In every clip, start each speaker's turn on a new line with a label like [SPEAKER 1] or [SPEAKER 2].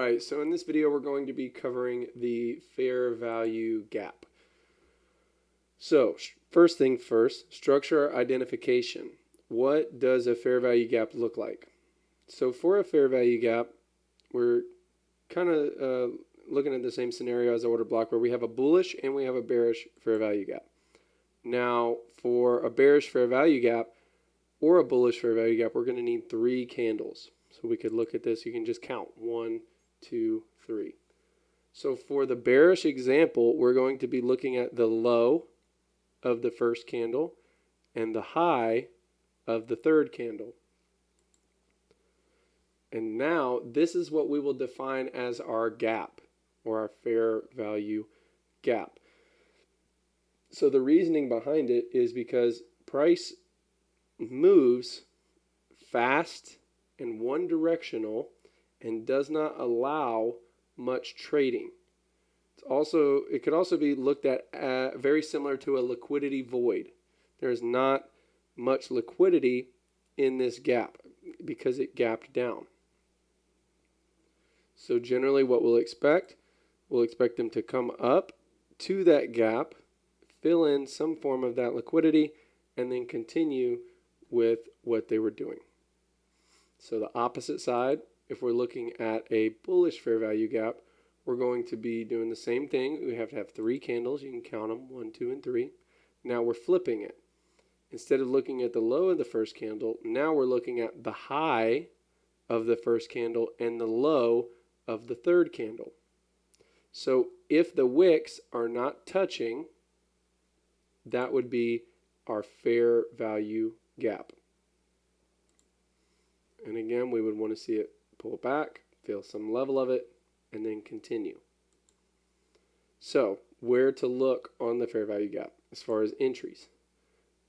[SPEAKER 1] Alright, so in this video we're going to be covering the fair value gap. So, first thing first, structure identification. What does a fair value gap look like? So for a fair value gap, we're kind of looking at the same scenario as the order block where we have a bullish and we have a bearish fair value gap. Now, for a bearish fair value gap or a bullish fair value gap, we're going to need 3 candles. So we could look at this, you can just count 1, 2, 3. So for the bearish example, we're going to be looking at the low of the first candle and the high of the third candle. And now this is what we will define as our gap or our fair value gap. So the reasoning behind it is because price moves fast and one directional and does not allow much trading. It could also be looked at very similar to a liquidity void. There's not much liquidity in this gap because it gapped down. So generally what we'll expect them to come up to that gap, fill in some form of that liquidity, and then continue with what they were doing. So the opposite side, if we're looking at a bullish fair value gap, we're going to be doing the same thing. We have to have 3 candles. You can count them, 1, 2, and 3. Now we're flipping it. Instead of looking at the low of the first candle, now we're looking at the high of the first candle and the low of the third candle. So if the wicks are not touching, that would be our fair value gap. And again, we would want to see it pull back, feel some level of it, and then continue. So where to look on the fair value gap as far as entries?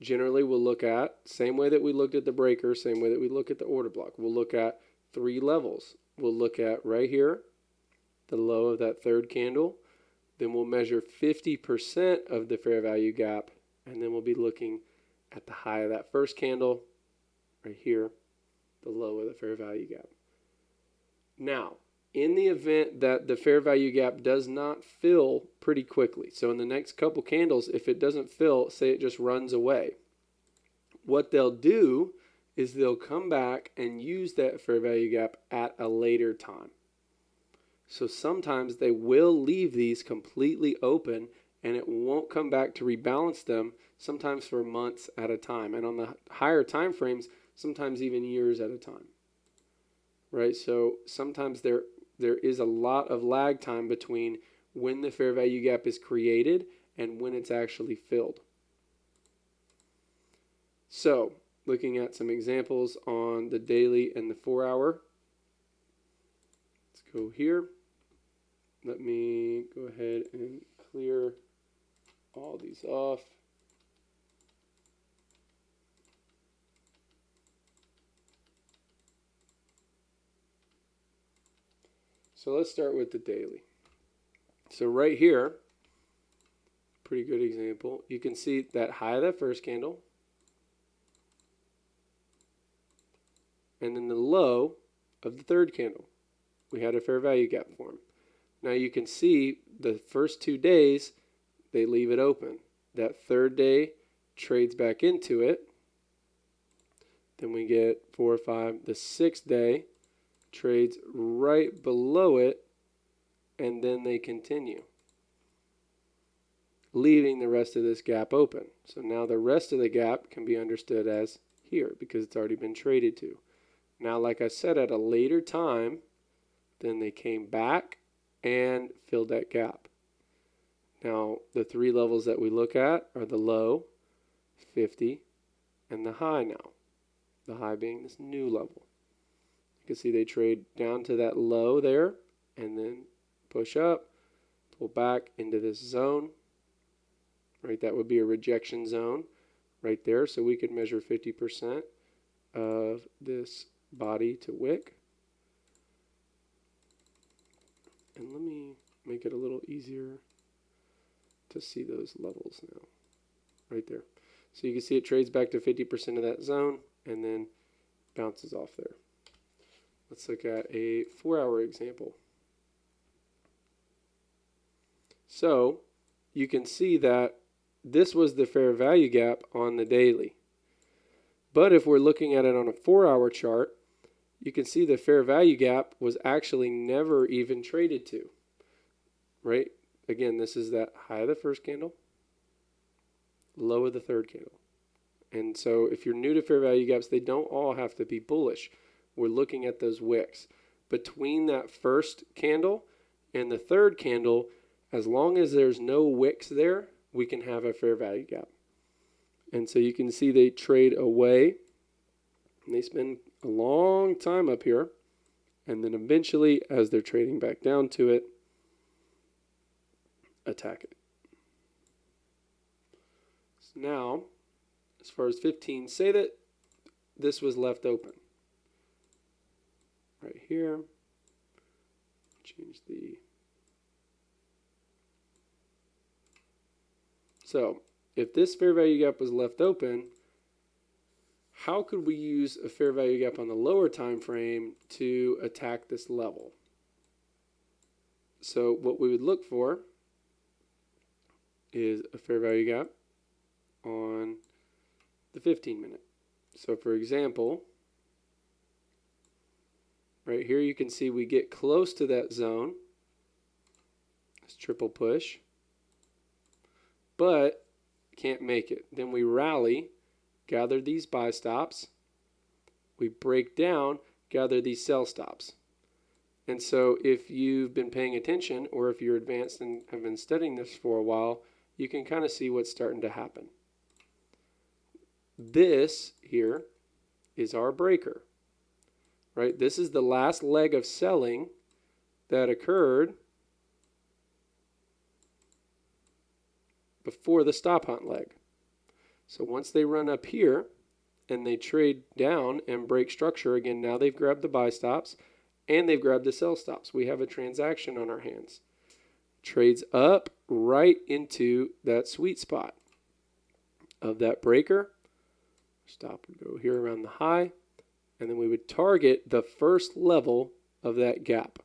[SPEAKER 1] Generally, we'll look at, same way that we looked at the breaker, same way that we look at the order block, we'll look at 3 levels. We'll look at right here, the low of that third candle. Then we'll measure 50% of the fair value gap, and then we'll be looking at the high of that first candle, right here, the low of the fair value gap. Now, in the event that the fair value gap does not fill pretty quickly, so in the next couple candles, if it doesn't fill, say it just runs away, what they'll do is they'll come back and use that fair value gap at a later time. So sometimes they will leave these completely open and it won't come back to rebalance them, sometimes for months at a time. And on the higher time frames, sometimes even years at a time. Right? So sometimes there is a lot of lag time between when the fair value gap is created and when it's actually filled. So, looking at some examples on the daily and the 4-hour. Let's go here. Let me go ahead and clear all these off. So let's start with the daily. So right here, pretty good example. You can see that high of that first candle, and then the low of the third candle. We had a fair value gap form. Now you can see the first 2 days, they leave it open. That third day trades back into it. Then we get 4 or 5. The 6th day trades right below it, and then they continue, leaving the rest of this gap open. So now the rest of the gap can be understood as here because it's already been traded to. Now, like I said, at a later time, then they came back and filled that gap. Now, the 3 levels that we look at are the low, 50, and the high now. The high being this new level. You can see they trade down to that low there and then push up, pull back into this zone. Right, that would be a rejection zone right there. So we could measure 50% of this body to wick. And let me make it a little easier to see those levels now. Right there. So you can see it trades back to 50% of that zone and then bounces off there. Let's look at a 4-hour example. So you can see that this was the fair value gap on the daily. But if we're looking at it on a 4-hour chart, you can see the fair value gap was actually never even traded to, right? Again, this is that high of the first candle, low of the third candle. And so if you're new to fair value gaps, they don't all have to be bullish. We're looking at those wicks. Between that first candle and the third candle, as long as there's no wicks there, we can have a fair value gap. And so you can see they trade away, and they spend a long time up here, and then eventually, as they're trading back down to it, attack it. So now, as far as 15, say that this was left open. Right here, change the... So, if this fair value gap was left open, how could we use a fair value gap on the lower time frame to attack this level? So what we would look for is a fair value gap on the 15-minute. So for example, right here you can see we get close to that zone. It's triple push, but can't make it. Then we rally, gather these buy stops, we break down, gather these sell stops. And so if you've been paying attention, or if you're advanced and have been studying this for a while, you can kind of see what's starting to happen. This here is our breaker, right? This is the last leg of selling that occurred before the stop hunt leg. So once they run up here and they trade down and break structure, again, now they've grabbed the buy stops and they've grabbed the sell stops. We have a transaction on our hands. Trades up right into that sweet spot of that breaker. Stop would go here around the high, and then we would target the first level of that gap.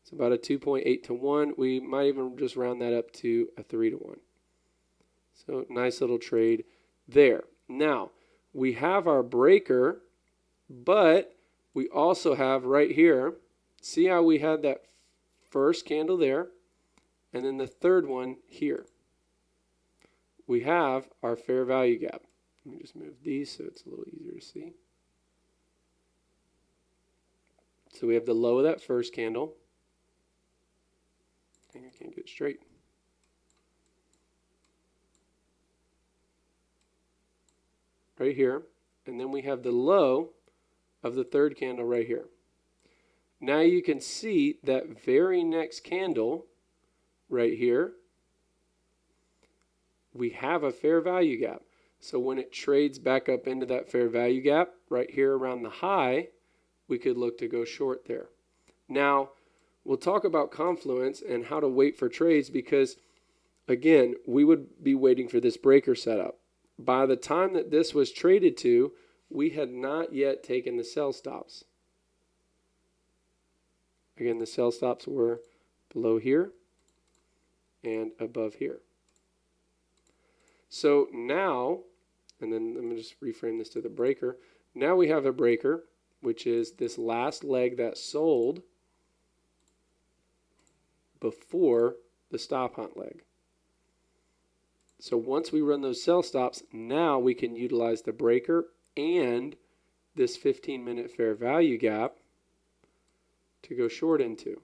[SPEAKER 1] It's about a 2.8 to 1. We might even just round that up to a 3 to 1. So nice little trade there. Now, we have our breaker, but we also have right here, see how we had that first candle there, and then the third one here. We have our fair value gap. Let me just move these so it's a little easier to see. So we have the low of that first candle. Dang, I can't get it straight. Right here. And then we have the low of the third candle right here. Now you can see that very next candle right here, we have a fair value gap. So when it trades back up into that fair value gap right here around the high, we could look to go short there. Now, we'll talk about confluence and how to wait for trades because, again, we would be waiting for this breaker setup. By the time that this was traded to, we had not yet taken the sell stops. Again, the sell stops were below here and above here. So now, and then let me just reframe this to the breaker. Now we have a breaker, which is this last leg that sold before the stop hunt leg. So once we run those sell stops, now we can utilize the breaker and this 15-minute fair value gap to go short into.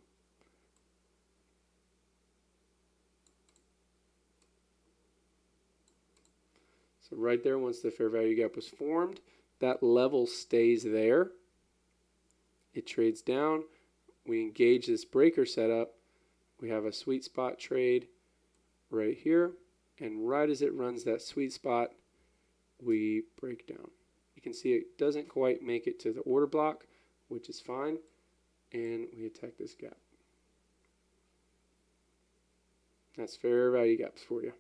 [SPEAKER 1] So right there, once the fair value gap was formed, that level stays there. It trades down. We engage this breaker setup. We have a sweet spot trade right here. And right as it runs that sweet spot, we break down. You can see it doesn't quite make it to the order block, which is fine. And we attack this gap. That's fair value gaps for you.